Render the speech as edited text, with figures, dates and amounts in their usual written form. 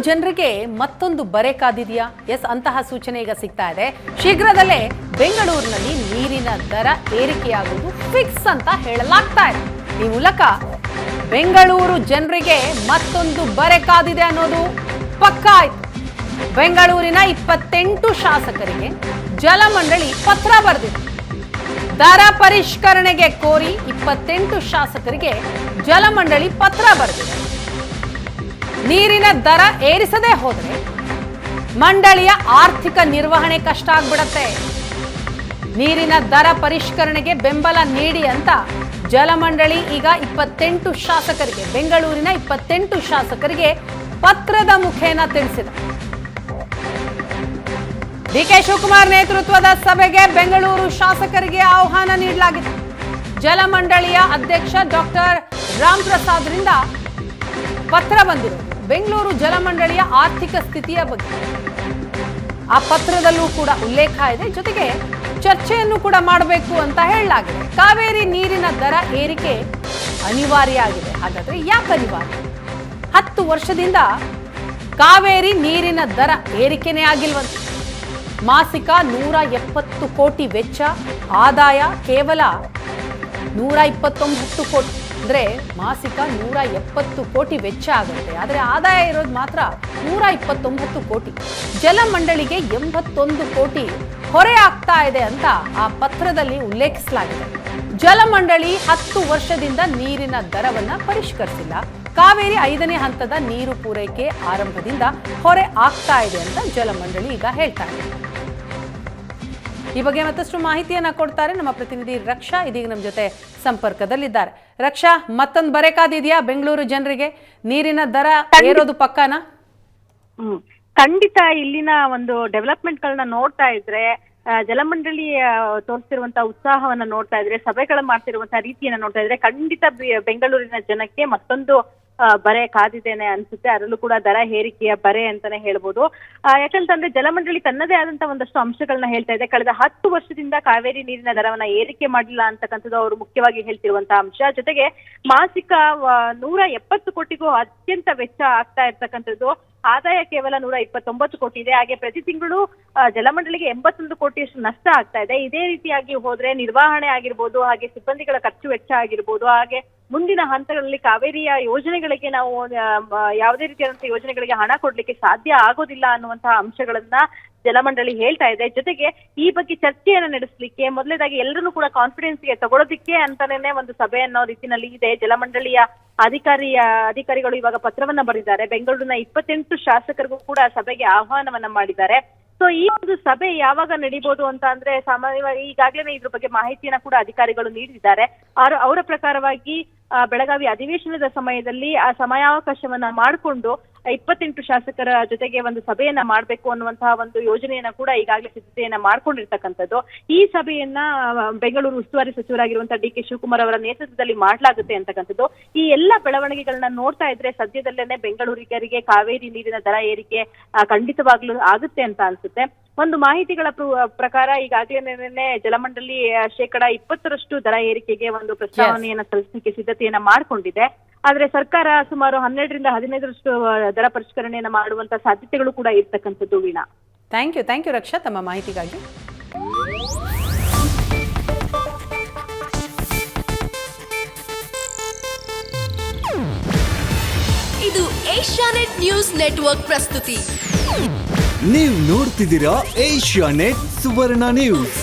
ಜನರಿಗೆ ಮತ್ತೊಂದು ಬರೆ ಕಾದಿದೆಯಾ? ಎಸ್, ಅಂತಹ ಸೂಚನೆ ಈಗ ಸಿಗ್ತಾ ಇದೆ. ಶೀಘ್ರದಲ್ಲೇ ಬೆಂಗಳೂರಿನಲ್ಲಿ ನೀರಿನ ದರ ಏರಿಕೆಯಾಗುವುದು ಫಿಕ್ಸ್ ಅಂತ ಹೇಳಲಾಗ್ತಾ ಇದೆ. ಈ ಮೂಲಕ ಬೆಂಗಳೂರು ಜನರಿಗೆ ಮತ್ತೊಂದು ಬರೆ ಕಾದಿದೆ ಅನ್ನೋದು ಪಕ್ಕಾ ಆಯ್ತು. ಬೆಂಗಳೂರಿನ 28 ಶಾಸಕರಿಗೆ ಜಲಮಂಡಳಿ ಪತ್ರ ಬರೆದಿದೆ. ದರ ಪರಿಷ್ಕರಣೆಗೆ ಕೋರಿ 28 ಶಾಸಕರಿಗೆ ಜಲಮಂಡಳಿ ಪತ್ರ ಬರೆದಿದೆ. ನೀರಿನ ದರ ಏರಿಸದೇ ಹೋದರೆ ಮಂಡಳಿಯ ಆರ್ಥಿಕ ನಿರ್ವಹಣೆ ಕಷ್ಟ ಆಗ್ಬಿಡತ್ತೆ. ನೀರಿನ ದರ ಪರಿಷ್ಕರಣೆಗೆ ಬೆಂಬಲ ನೀಡಿ ಅಂತ ಜಲಮಂಡಳಿ ಈಗ 28 ಶಾಸಕರಿಗೆ, ಬೆಂಗಳೂರಿನ 28 ಶಾಸಕರಿಗೆ ಪತ್ರದ ಮುಖೇನ ತಿಳಿಸಿದೆ. ಡಿಕೆ ಶಿವಕುಮಾರ್ ನೇತೃತ್ವದ ಸಭೆಗೆ ಬೆಂಗಳೂರು ಶಾಸಕರಿಗೆ ಆಹ್ವಾನ ನೀಡಲಾಗಿದೆ. ಜಲಮಂಡಳಿಯ ಅಧ್ಯಕ್ಷ ಡಾಕ್ಟರ್ ರಾಮ್ ಪ್ರಸಾದ್ರಿಂದ ಪತ್ರ ಬಂದಿರೋದು ಬೆಂಗಳೂರು ಜಲಮಂಡಳಿಯ ಆರ್ಥಿಕ ಸ್ಥಿತಿಯ ಬಗ್ಗೆ. ಆ ಪತ್ರದಲ್ಲೂ ಕೂಡ ಉಲ್ಲೇಖ ಇದೆ. ಜೊತೆಗೆ ಚರ್ಚೆಯನ್ನು ಕೂಡ ಮಾಡಬೇಕು ಅಂತ ಹೇಳಲಾಗಿದೆ. ಕಾವೇರಿ ನೀರಿನ ದರ ಏರಿಕೆ ಅನಿವಾರ್ಯ ಆಗಿದೆ. ಹಾಗಾದ್ರೆ ಯಾಕೆ ಅನಿವಾರ್ಯ? 10 ವರ್ಷದಿಂದ ಕಾವೇರಿ ನೀರಿನ ದರ ಏರಿಕೆನೇ ಆಗಿಲ್ವಂತೆ. ಮಾಸಿಕ 170 ಕೋಟಿ ವೆಚ್ಚ, ಆದಾಯ ಕೇವಲ 129 ಕೋಟಿ. ಅಂದ್ರೆ ಮಾಸಿಕ 170 ಕೋಟಿ ವೆಚ್ಚ ಆಗುತ್ತೆ, ಆದರೆ ಆದಾಯ ಇರೋದು ಮಾತ್ರ 129 ಕೋಟಿ. ಜಲಮಂಡಳಿಗೆ 81 ಕೋಟಿ ಹೊರೆ ಆಗ್ತಾ ಇದೆ ಅಂತ ಆ ಪತ್ರದಲ್ಲಿ ಉಲ್ಲೇಖಿಸಲಾಗಿದೆ. ಜಲಮಂಡಳಿ 10 ವರ್ಷದಿಂದ ನೀರಿನ ದರವನ್ನ ಪರಿಷ್ಕರಿಸಿಲ್ಲ. ಕಾವೇರಿ 5ನೇ ಹಂತದ ನೀರು ಪೂರೈಕೆ ಆರಂಭದಿಂದ ಹೊರೆ ಆಗ್ತಾ ಇದೆ ಅಂತ ಜಲಮಂಡಳಿ ಈಗ ಹೇಳ್ತಾ ಇದೆ. ಈ ಬಗ್ಗೆ ಮತ್ತಷ್ಟು ಮಾಹಿತಿಯನ್ನ ಕೊಡ್ತಾರೆ ನಮ್ಮ ಪ್ರತಿನಿಧಿ ರಕ್ಷಾ. ಇದೀಗ ನಮ್ಮ ಜೊತೆ ಸಂಪರ್ಕದಲ್ಲಿದ್ದಾರೆ. ರಕ್ಷಾ, ಮತ್ತೊಂದು ಬರೆ ಕಾದಿದೆಯಾ ಬೆಂಗಳೂರು ಜನರಿಗೆ? ನೀರಿನ ದರ ಏರೋದು ಪಕ್ಕಾನಾ? ಖಂಡಿತ. ಇಲ್ಲಿನ ಒಂದು ಡೆವಲಪ್ಮೆಂಟ್ ಗಳನ್ನ ನೋಡ್ತಾ ಇದ್ರೆ, ಜಲಮಂಡಳಿ ತೋರಿಸಿರುವಂತಹ ಉತ್ಸಾಹವನ್ನ ನೋಡ್ತಾ ಇದ್ರೆ, ಸಭೆಗಳ ಮಾಡ್ತಿರುವಂತಹ ರೀತಿಯನ್ನ ನೋಡ್ತಾ ಇದ್ರೆ, ಖಂಡಿತ ಬೆಂಗಳೂರಿನ ಜನಕ್ಕೆ ಮತ್ತೊಂದು ಬರೆ ಕಾದಿದ್ದೇನೆ ಅನ್ಸುತ್ತೆ. ಅದರಲ್ಲೂ ಕೂಡ ದರ ಏರಿಕೆಯ ಬರೆ ಅಂತಾನೆ ಹೇಳ್ಬೋದು. ಯಾಕಂತಂದ್ರೆ ಜಲಮಂಡಳಿ ತನ್ನದೇ ಆದಂತಹ ಒಂದಷ್ಟು ಅಂಶಗಳನ್ನ ಹೇಳ್ತಾ ಇದೆ. ಕಳೆದ 10 ವರ್ಷದಿಂದ ಕಾವೇರಿ ನೀರಿನ ದರವನ್ನ ಏರಿಕೆ ಮಾಡಿಲ್ಲ ಅಂತಕ್ಕಂಥದ್ದು ಅವರು ಮುಖ್ಯವಾಗಿ ಹೇಳ್ತಿರುವಂತಹ ಅಂಶ. ಜೊತೆಗೆ ಮಾಸಿಕ 170 ಕೋಟಿಗೂ ಅತ್ಯಂತ ವೆಚ್ಚ ಆಗ್ತಾ ಇರ್ತಕ್ಕಂಥದ್ದು. ಆದಾಯ ಕೇವಲ 129 ಕೋಟಿ ಇದೆ. ಹಾಗೆ ಪ್ರತಿ ತಿಂಗಳು ಜಲಮಂಡಳಿಗೆ 81 ಕೋಟಿಯಷ್ಟು ನಷ್ಟ ಆಗ್ತಾ ಇದೆ. ಇದೇ ರೀತಿಯಾಗಿ ಹೋದ್ರೆ ನಿರ್ವಹಣೆ ಆಗಿರ್ಬೋದು, ಹಾಗೆ ಸಿಬ್ಬಂದಿಗಳ ಖರ್ಚು ವೆಚ್ಚ ಆಗಿರ್ಬೋದು, ಹಾಗೆ ಮುಂದಿನ ಹಂತಗಳಲ್ಲಿ ಕಾವೇರಿಯ ಯೋಜನೆಗಳಿಗೆ ನಾವು ಯಾವುದೇ ರೀತಿಯಾದಂತಹ ಯೋಜನೆಗಳಿಗೆ ಹಣ ಕೊಡ್ಲಿಕ್ಕೆ ಸಾಧ್ಯ ಆಗೋದಿಲ್ಲ ಅನ್ನುವಂತಹ ಅಂಶಗಳನ್ನ ಜಲಮಂಡಳಿ ಹೇಳ್ತಾ ಇದೆ. ಜೊತೆಗೆ ಈ ಬಗ್ಗೆ ಚರ್ಚೆಯನ್ನ ನಡೆಸಲಿಕ್ಕೆ ಮೊದಲನೇದಾಗಿ ಎಲ್ಲರನ್ನೂ ಕೂಡ ಕಾನ್ಫಿಡೆನ್ಸ್ಗೆ ತಗೊಳ್ಳೋದಿಕ್ಕೆ ಅಂತಾನೆ ಒಂದು ಸಭೆ ಅನ್ನೋ ರೀತಿನಲ್ಲಿ ಇದೆ. ಜಲಮಂಡಳಿಯ ಅಧಿಕಾರಿಗಳು ಇವಾಗ ಪತ್ರವನ್ನ ಬರೆದಿದ್ದಾರೆ. ಬೆಂಗಳೂರಿನ 28 ಶಾಸಕರಿಗೂ ಕೂಡ ಸಭೆಗೆ ಆಹ್ವಾನವನ್ನ ಮಾಡಿದ್ದಾರೆ. ಸೊ ಈ ಒಂದು ಸಭೆ ಯಾವಾಗ ನಡೀಬಹುದು ಅಂತ ಅಂದ್ರೆ, ಸಾಮಾನ್ಯವಾಗಿ ಈಗಾಗಲೇ ಇದ್ರ ಬಗ್ಗೆ ಮಾಹಿತಿಯನ್ನ ಕೂಡ ಅಧಿಕಾರಿಗಳು ನೀಡಿದ್ದಾರೆ. ಅವರ ಪ್ರಕಾರವಾಗಿ ಬೆಳಗಾವಿ ಅಧಿವೇಶನದ ಸಮಯದಲ್ಲಿ ಆ ಸಮಯಾವಕಾಶವನ್ನ ಮಾಡಿಕೊಂಡು 28 ಶಾಸಕರ ಜೊತೆಗೆ ಒಂದು ಸಭೆಯನ್ನ ಮಾಡ್ಬೇಕು ಅನ್ನುವಂತಹ ಒಂದು ಯೋಜನೆಯನ್ನ ಕೂಡ ಈಗಾಗಲೇ ಸಿದ್ಧತೆಯನ್ನ ಮಾಡ್ಕೊಂಡಿರ್ತಕ್ಕಂಥದ್ದು. ಈ ಸಭೆಯನ್ನ ಬೆಂಗಳೂರು ಉಸ್ತುವಾರಿ ಸಚಿವರಾಗಿರುವಂತಹ ಡಿಕೆ ಶಿವಕುಮಾರ್ ಅವರ ನೇತೃತ್ವದಲ್ಲಿ ಮಾಡಲಾಗುತ್ತೆ ಅಂತಕ್ಕಂಥದ್ದು. ಈ ಎಲ್ಲ ಬೆಳವಣಿಗೆಗಳನ್ನ ನೋಡ್ತಾ ಇದ್ರೆ ಸದ್ಯದಲ್ಲೇನೆ ಬೆಂಗಳೂರಿಗರಿಗೆ ಕಾವೇರಿ ನೀರಿನ ದರ ಏರಿಕೆ ಖಂಡಿತವಾಗ್ಲೂ ಆಗುತ್ತೆ ಅಂತ ಅನ್ಸುತ್ತೆ. ಒಂದು ಮಾಹಿತಿಗಳ ಪ್ರಕಾರ ಈಗಾಗಲೇ ಜಲಮಂಡಳಿ 20% ದರ ಏರಿಕೆಗೆ ಒಂದು ಪ್ರಸ್ತಾವನೆಯನ್ನ ಸಲ್ಲಿಸಲಿಕ್ಕೆ ಸಿದ್ಧತೆಯನ್ನ ಮಾಡ್ಕೊಂಡಿದೆ. ಆದ್ರೆ ಸರ್ಕಾರ ಸುಮಾರು 12ರಿಂದ 15% ದರ ಪರಿಷ್ಕರಣೆಯನ್ನ ಮಾಡುವಂತ ಸಾಧ್ಯತೆಗಳು ಕೂಡ ಇರ್ತಕ್ಕಂಥದ್ದು. ವೀಣಾ, ಥ್ಯಾಂಕ್ ಯು ರಕ್ಷಾ ತಮ್ಮ ಮಾಹಿತಿಗಾಗಿ. ಇದು ಏಷ್ಯಾನೆಟ್ ನ್ಯೂಸ್ ನೆಟ್ವರ್ಕ್ ಪ್ರಸ್ತುತಿ. ನೀವು ನೋಡ್ತಿದ್ದೀರಾ ಏಷ್ಯಾನೆಟ್ ಸುವರ್ಣ ನ್ಯೂಸ್.